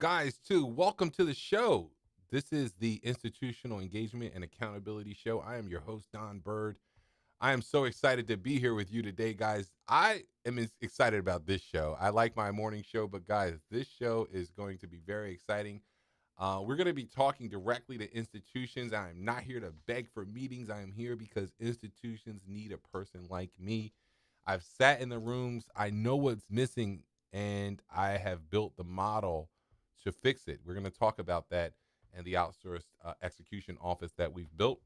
guys, too. Welcome to the show. This is the Institutional Engagement and Accountability Show. I am your host, Don Bird. I am so excited to be here with you today, guys. I am excited about this show. I like my morning show, but guys, this show is going to be very exciting. We're going to be talking directly to institutions. I am not here to beg for meetings. I am here because institutions need a person like me. I've sat in the rooms, I know what's missing, and I have built the model to fix it. We're going to talk about that and the outsourced execution office that we've built.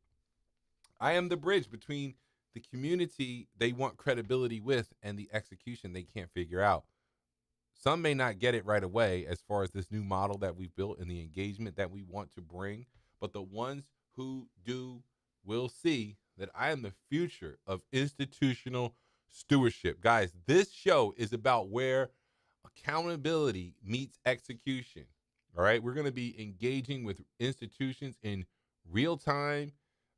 I am the bridge between the community they want credibility with and the execution they can't figure out. Some may not get it right away as far as this new model that we've built and the engagement that we want to bring, but the ones who do will see that I am the future of institutional stewardship. Guys, this show is about where accountability meets execution. All right, we're going to be engaging with institutions in real time.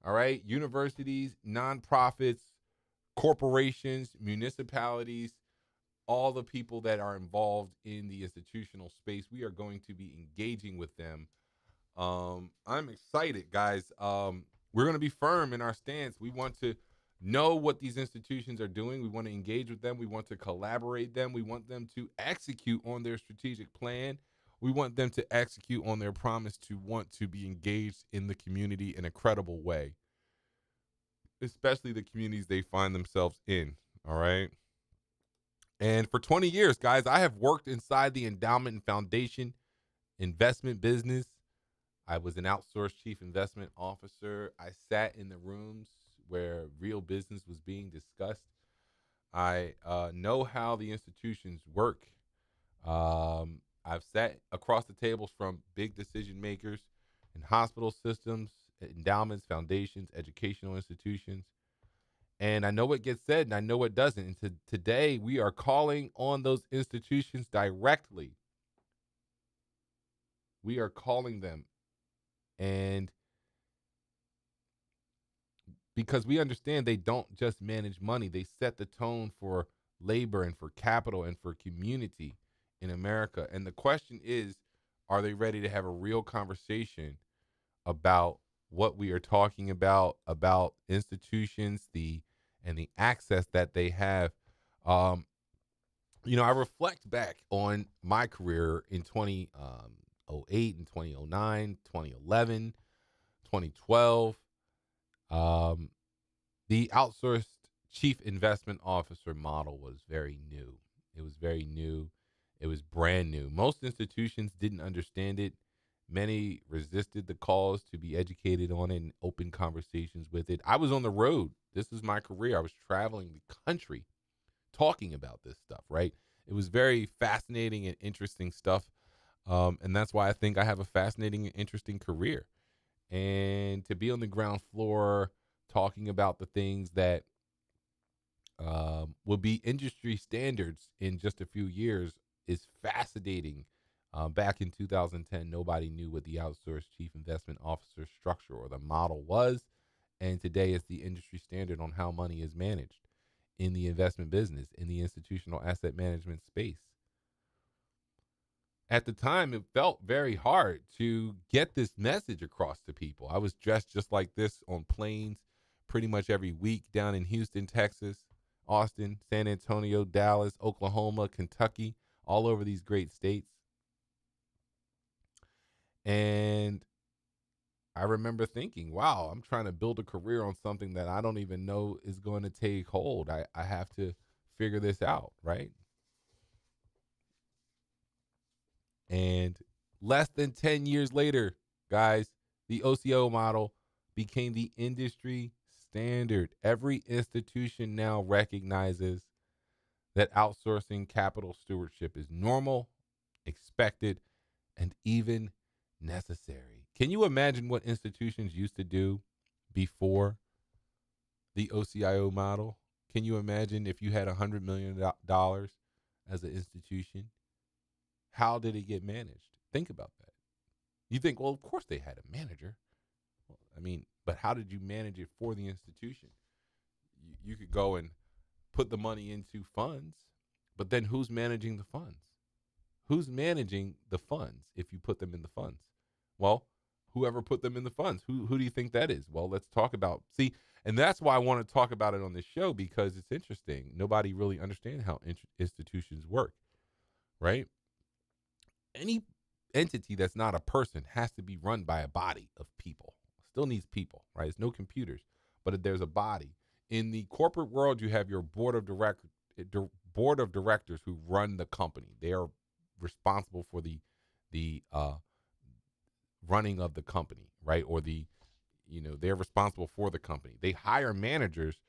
All right, universities, nonprofits, corporations, municipalities, all the people that are involved in the institutional space. We are going to be engaging with them. I'm excited, guys. We're going to be firm in our stance. We want to know what these institutions are doing. We want to engage with them. We want to collaborate them. We want them to execute on their strategic plan. We want them to execute on their promise to want to be engaged in the community in a credible way, especially the communities they find themselves in. All right. And for 20 years, guys, I have worked inside the endowment and foundation investment business. I was an outsourced chief investment officer. I sat in the rooms where real business was being discussed. I know how the institutions work. I've sat across the tables from big decision makers in hospital systems, endowments, foundations, educational institutions. And I know what gets said and I know what doesn't. And today we are calling on those institutions directly. We are calling them. And because we understand they don't just manage money, they set the tone for labor and for capital and for community in America. And the question is, are they ready to have a real conversation about what we are talking about institutions, and the access that they have? Um, I reflect back on my career in 2008 and 2009, 2011, 2012. Um, the outsourced chief investment officer model was very new. It was very new. It was brand new. Most institutions didn't understand it. Many resisted the calls to be educated on it and open conversations with it. I was on the road. This is my career. I was traveling the country talking about this stuff, right? It was very fascinating and interesting stuff. And that's why I think I have a fascinating and interesting career. And to be on the ground floor talking about the things that will be industry standards in just a few years is fascinating. Back in 2010, nobody knew what the outsourced chief investment officer structure or the model was. And today it's the industry standard on how money is managed in the investment business, in the institutional asset management space. At the time, it felt very hard to get this message across to people. I was dressed just like this on planes pretty much every week down in Houston, Texas, Austin, San Antonio, Dallas, Oklahoma, Kentucky, all over these great states. And I remember thinking, wow, I'm trying to build a career on something that I don't even know is going to take hold. I have to figure this out, right? And less than 10 years later, guys, the OCIO model became the industry standard. Every institution now recognizes that outsourcing capital stewardship is normal, expected, and even necessary. Can you imagine what institutions used to do before the OCIO model? Can you imagine if you had $100 million as an institution? How did it get managed? Think about that. You think, well, of course they had a manager. Well, I mean, but how did you manage it for the institution? You could go and put the money into funds, but then who's managing the funds? who's managing the funds if you put them in the funds? Well, whoever put them in the funds. Who do you think that is? Well, let's talk about, see, and that's why I want to talk about it on this show, because it's interesting. Nobody really understands how institutions work, right? Any entity that's not a person has to be run by a body of people. Still needs people, right? It's no computers, but there's a body. In the corporate world, you have your board of directors who run the company. They are responsible for the running of the company, right? Or they're responsible for the company. They hire managers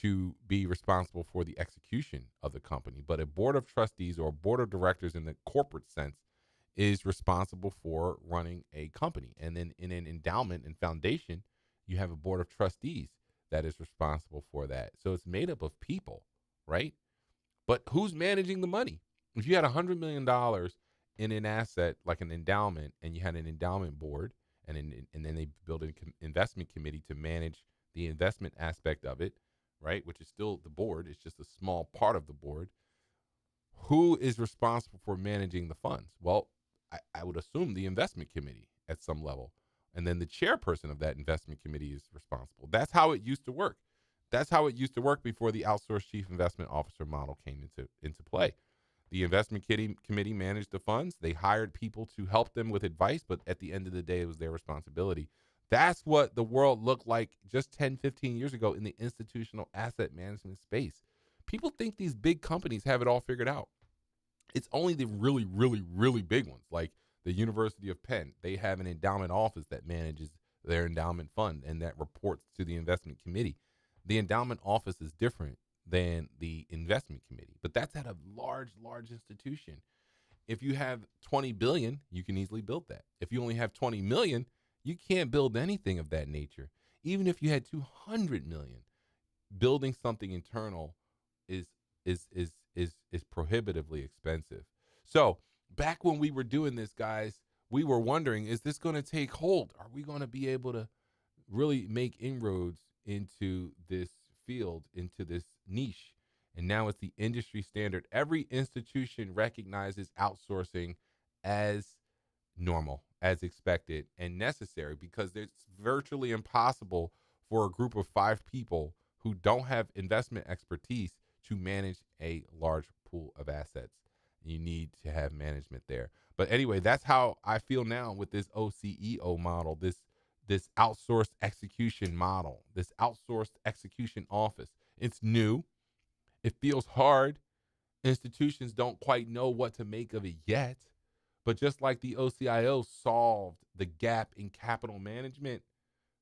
to be responsible for the execution of the company. But a board of trustees or a board of directors in the corporate sense is responsible for running a company. And then in an endowment and foundation, you have a board of trustees that is responsible for that. So it's made up of people, right? But who's managing the money? If you had $100 million in an asset like an endowment, and you had an endowment board, and then they built an investment committee to manage the investment aspect of it, right? Which is still the board. It's just a small part of the board. Who is responsible for managing the funds? Well, I would assume the investment committee at some level. And then the chairperson of that investment committee is responsible. That's how it used to work. That's how it used to work before the outsourced chief investment officer model came into play. The investment committee managed the funds. They hired people to help them with advice, but at the end of the day, it was their responsibility. That's what the world looked like just 10, 15 years ago in the institutional asset management space. People think these big companies have it all figured out. It's only the really, really, really big ones, like the University of Penn. They have an endowment office that manages their endowment fund and that reports to the investment committee. The endowment office is different than the investment committee, but that's at a large, large institution. If you have 20 billion, you can easily build that. If you only have 20 million, you can't build anything of that nature. Even if you had 200 million, building something internal is prohibitively expensive. So back when we were doing this, guys, we were wondering, is this going to take hold? Are we going to be able to really make inroads into this field, into this niche? And now it's the industry standard. Every institution recognizes outsourcing as normal, as expected, and necessary, because it's virtually impossible for a group of 5 people who don't have investment expertise to manage a large pool of assets. You need to have management there. But anyway, that's how I feel now with this OCEO model, this outsourced execution model, this outsourced execution office. It's new. It feels hard. Institutions don't quite know what to make of it yet. But just like the OCIO solved the gap in capital management,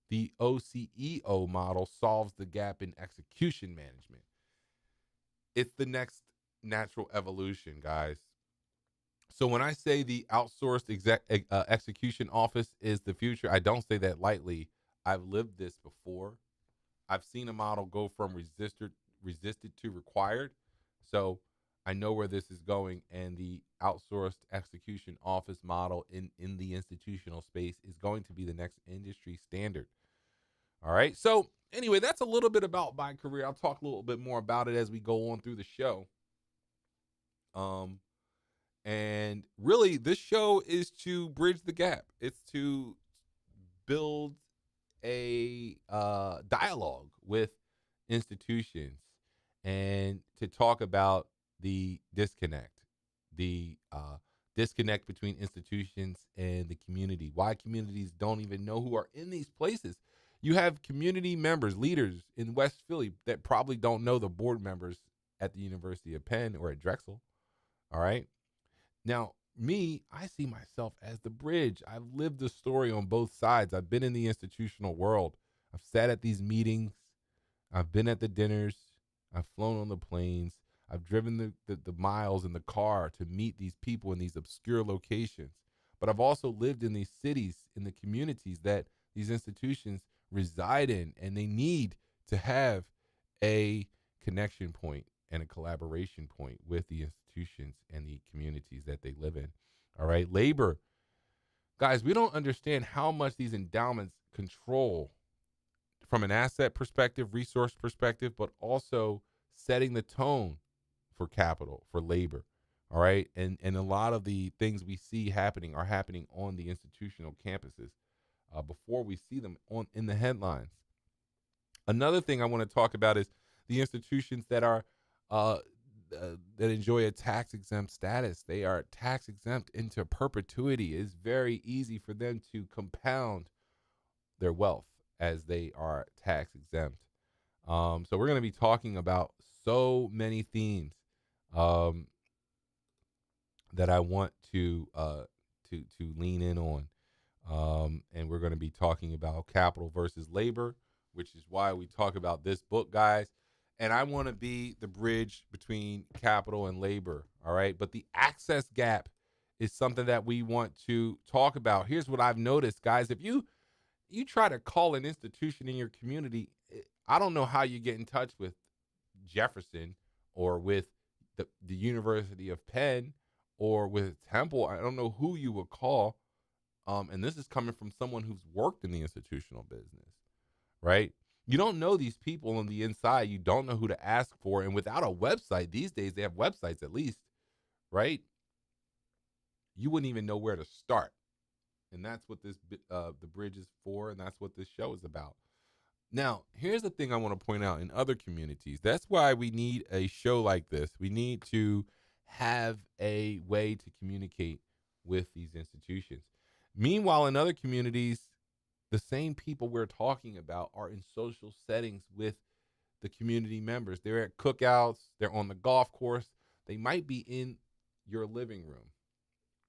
the OCEO model solves the gap in execution management. It's the next natural evolution, guys. So when I say the outsourced execution office is the future, I don't say that lightly. I've lived this before. I've seen a model go from resisted to required. So I know where this is going, and the outsourced execution office model in the institutional space is going to be the next industry standard. All right. So anyway, that's a little bit about my career. I'll talk a little bit more about it as we go on through the show. And really, this show is to bridge the gap. It's to build a dialogue with institutions and to talk about the disconnect between institutions and the community. Why communities don't even know who are in these places. You have community members, leaders in West Philly that probably don't know the board members at the University of Penn or at Drexel. All right. Now, I see myself as the bridge. I've lived the story on both sides. I've been in the institutional world. I've sat at these meetings. I've been at the dinners. I've flown on the planes. I've driven the miles in the car to meet these people in these obscure locations. But I've also lived in these cities, in the communities that these institutions reside in, and they need to have a connection point and a collaboration point with the institutions and the communities that they live in. All right. Labor. Guys, we don't understand how much these endowments control from an asset perspective, resource perspective, but also setting the tone for capital, for labor, All right. And a lot of the things we see happening are happening on the institutional campuses before we see them on in the headlines. Another thing I want to talk about is the institutions that are uh, that enjoy a tax exempt status. They are tax exempt into perpetuity. It's very easy for them to compound their wealth as they are tax exempt. So we're going to be talking about so many themes um, that I want to lean in on. And we're going to be talking about capital versus labor, which is why we talk about this book, guys. And I want to be the bridge between capital and labor. All right. But the access gap is something that we want to talk about. Here's what I've noticed, guys. If you try to call an institution in your community, I don't know how you get in touch with Jefferson or with the University of Penn or with Temple. I don't know who you would call. And this is coming from someone who's worked in the institutional business, right? You don't know these people on the inside. You don't know who to ask for. And without a website, these days they have websites at least, right? You wouldn't even know where to start. And that's what the bridge is for, and that's what this show is about. Now, here's the thing I want to point out in other communities. That's why we need a show like this. We need to have a way to communicate with these institutions. Meanwhile, in other communities, the same people we're talking about are in social settings with the community members. They're at cookouts, they're on the golf course, they might be in your living room,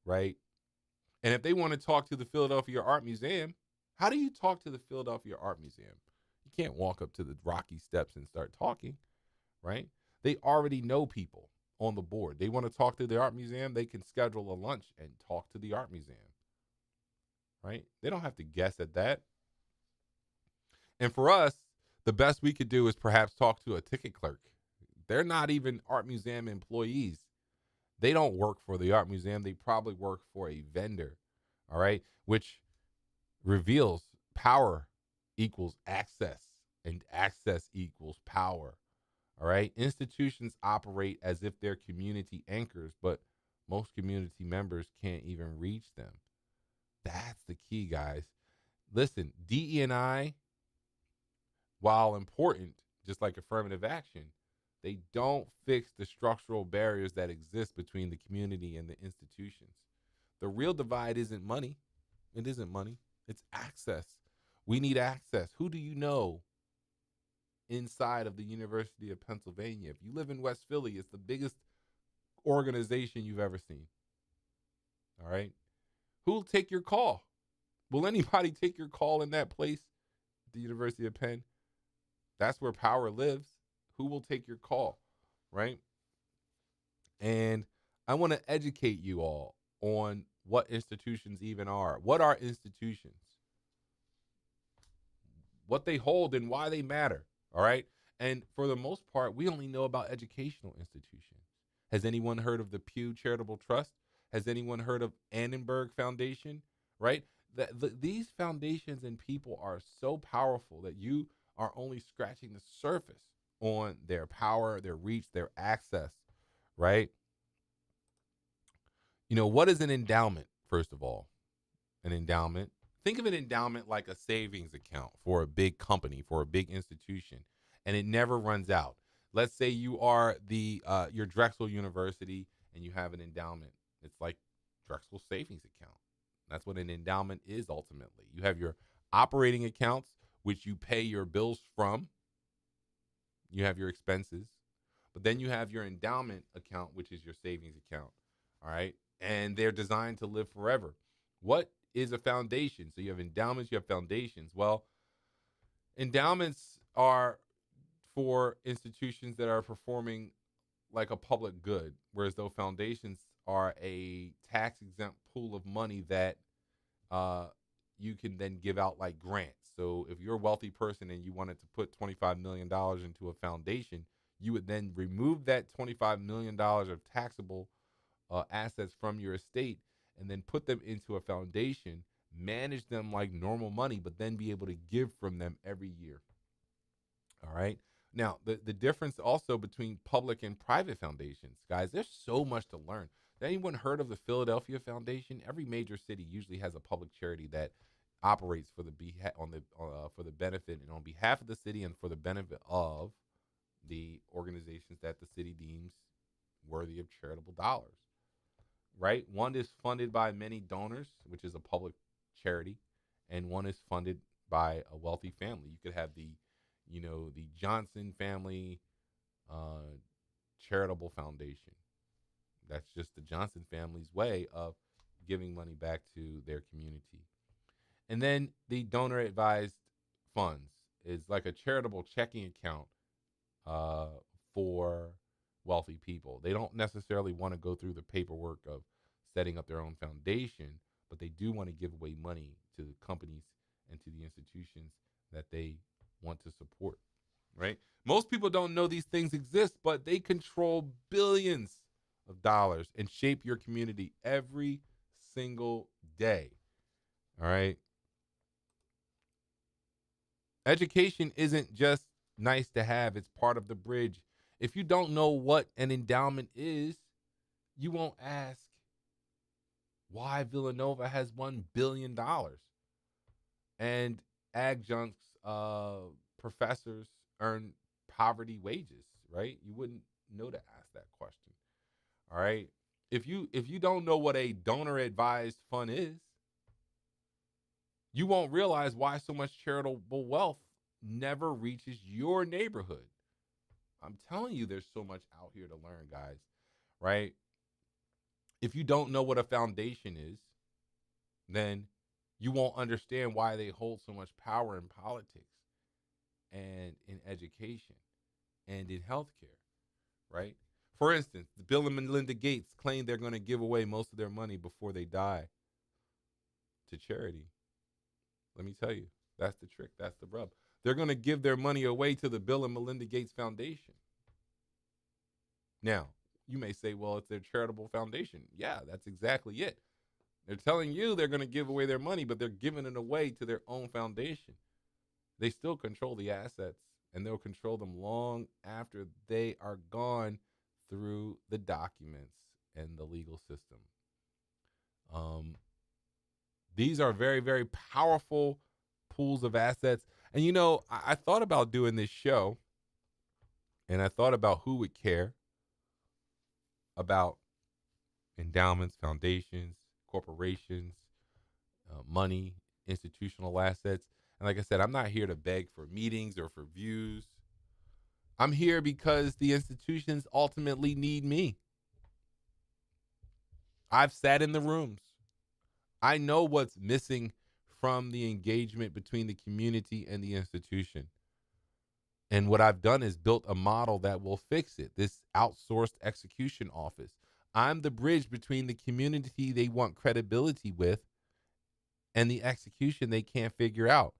right? And if they want to talk to the Philadelphia Art Museum, how do you talk to the Philadelphia Art Museum? You can't walk up to the Rocky Steps and start talking, right? They already know people on the board. They want to talk to the art museum, they can schedule a lunch and talk to the art museum, right? They don't have to guess at that. And for us, the best we could do is perhaps talk to a ticket clerk. They're not even art museum employees. They don't work for the art museum. They probably work for a vendor, all right? Which reveals power equals access and access equals power, all right? Institutions operate as if they're community anchors, but most community members can't even reach them. That's the key, guys. Listen, DE&I, while important, just like affirmative action, they don't fix the structural barriers that exist between the community and the institutions. The real divide isn't money. It isn't money. It's access. We need access. Who do you know inside of the University of Pennsylvania? If you live in West Philly, it's the biggest organization you've ever seen. All right. Who'll take your call? Will anybody take your call in that place at the University of Penn? That's where power lives. Who will take your call? Right. And I want to educate you all on what institutions even are. What are institutions? What they hold and why they matter. All right. And for the most part, we only know about educational institutions. Has anyone heard of the Pew Charitable Trust? Has anyone heard of Annenberg Foundation? Right? These foundations and people are so powerful that you are only scratching the surface on their power, their reach, their access. Right? You know, what is an endowment, first of all? An endowment. Think of an endowment like a savings account for a big company, for a big institution, and it never runs out. Let's say you are your Drexel University and you have an endowment. It's like Drexel savings account. That's what an endowment is ultimately. You have your operating accounts, which you pay your bills from. You have your expenses, but then you have your endowment account, which is your savings account. All right. And they're designed to live forever. What is a foundation? So you have endowments, you have foundations. Well, endowments are for institutions that are performing like a public good, whereas though foundations are a tax exempt pool of money that uh, you can then give out like grants. So if you're a wealthy person and you wanted to put $25 million into a foundation, you would then remove that $25 million of taxable assets from your estate and then put them into a foundation, manage them like normal money, but then be able to give from them every year. All right. Now, the difference also between public and private foundations, guys, there's so much to learn. Has anyone heard of the Philadelphia Foundation? Every major city usually has a public charity that operates for the for the benefit and on behalf of the city and for the benefit of the organizations that the city deems worthy of charitable dollars. Right? One is funded by many donors, which is a public charity, and one is funded by a wealthy family. You could have the Johnson family uh, charitable foundation. That's just the Johnson family's way of giving money back to their community. And then the donor advised funds is like a charitable checking account uh, for wealthy people. They don't necessarily want to go through the paperwork of setting up their own foundation, but they do want to give away money to the companies and to the institutions that they want to support, right? Most people don't know these things exist, but they control billions of dollars and shape your community every single day. All right. Education isn't just nice to have, it's part of the bridge. If you don't know what an endowment is, you won't ask why Villanova has $1 billion and adjuncts professors earn poverty wages, right? You wouldn't know to ask that question. All right. If you don't know what a donor advised fund is, you won't realize why so much charitable wealth never reaches your neighborhood. I'm telling you, there's so much out here to learn, guys, right? If you don't know what a foundation is, then you won't understand why they hold so much power in politics and in education and in healthcare, right? For instance, Bill and Melinda Gates claim they're going to give away most of their money before they die to charity. Let me tell you, that's the trick. That's the rub. They're going to give their money away to the Bill and Melinda Gates Foundation. Now, you may say, well, it's their charitable foundation. Yeah, that's exactly it. They're telling you they're going to give away their money, but they're giving it away to their own foundation. They still control the assets, and they'll control them long after they are gone through the documents and the legal system. These are very, very powerful pools of assets. And, I thought about doing this show, and I thought about who would care about endowments, foundations, corporations, money, institutional assets. And like I said, I'm not here to beg for meetings or for views. I'm here because the institutions ultimately need me. I've sat in the rooms. I know what's missing from the engagement between the community and the institution. And what I've done is built a model that will fix it. This outsourced execution office. I'm the bridge between the community they want credibility with and the execution they can't figure out.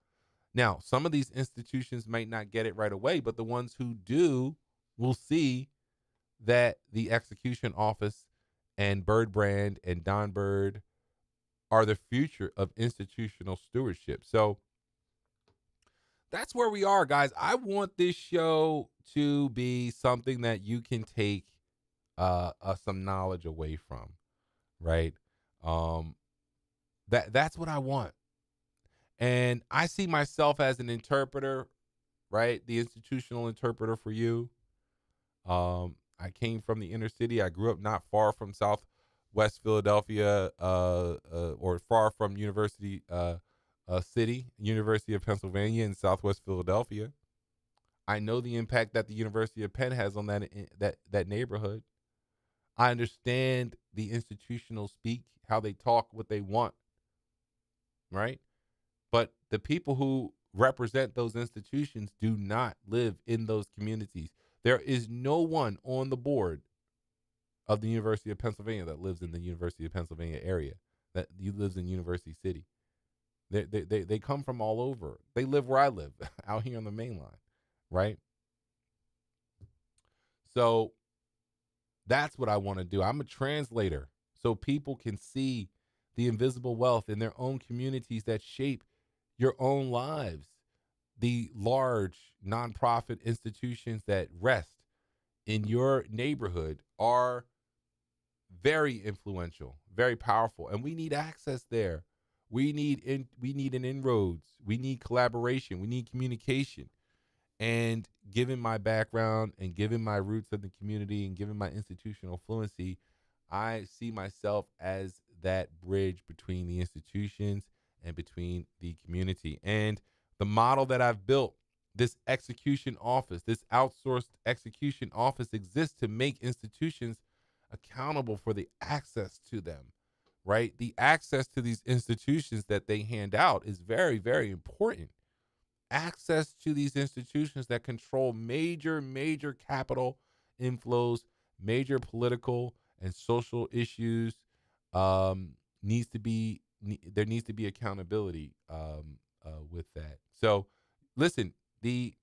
Now, some of these institutions might not get it right away, but the ones who do will see that the execution office and BirdBrand and Don Bird are the future of institutional stewardship. So that's where we are, guys. I want this show to be something that you can take some knowledge away from, right? That's what I want. And I see myself as an interpreter, right? The institutional interpreter for you. I came from the inner city. I grew up not far from Southwest Philadelphia, or far from University City, University of Pennsylvania in Southwest Philadelphia. I know the impact that the University of Penn has on that neighborhood. I understand the institutional speak, how they talk, what they want, right? But the people who represent those institutions do not live in those communities. There is no one on the board of the University of Pennsylvania that lives in the University of Pennsylvania area, that lives in University City. They come from all over. They live where I live, out here on the main line, right? So that's what I want to do. I'm a translator so people can see the invisible wealth in their own communities that shape your own lives. the large nonprofit institutions that rest in your neighborhood are very influential, very powerful, and we need access there. We need an inroads. We need collaboration. We need communication. And given my background and given my roots in the community and given my institutional fluency, I see myself as that bridge between the institutions and between the community. And the model that I've built, this execution office, this outsourced execution office exists to make institutions accountable for the access to them, right? The access to these institutions that they hand out is very, very important. Access to these institutions that control major capital inflows, major political and social issues, needs to be there needs to be accountability with that. So, listen, the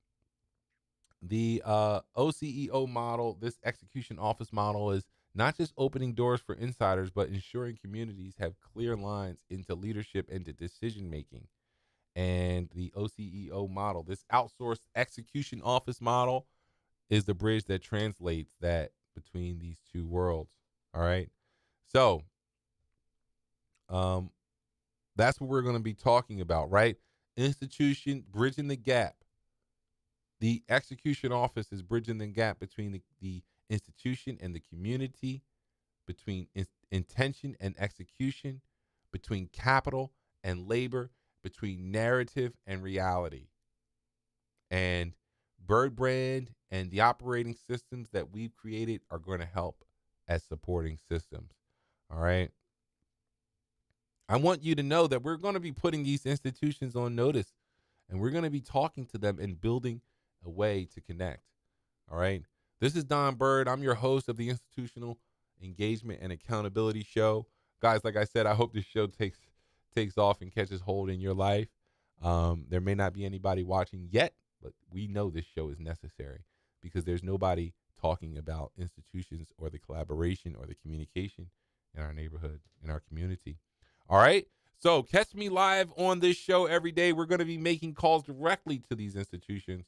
OCEO model, this execution office model, is not just opening doors for insiders, but ensuring communities have clear lines into leadership and to decision making. And the OCEO model, this outsourced execution office model, is the bridge that translates that between these two worlds. All right. So, um, that's what we're going to be talking about, right? Institution, bridging the gap. The execution office is bridging the gap between the institution and the community, between intention and execution, between capital and labor, between narrative and reality. And BirdBrand and the operating systems that we've created are going to help as supporting systems. All right. I want you to know that we're going to be putting these institutions on notice, and we're going to be talking to them and building a way to connect. All right. This is Don Bird. I'm your host of the Institutional Engagement and Accountability Show. Guys, like I said, I hope this show takes off and catches hold in your life. There may not be anybody watching yet, but we know this show is necessary because there's nobody talking about institutions or the collaboration or the communication in our neighborhood, in our community. All right. So catch me live on this show every day. We're going to be making calls directly to these institutions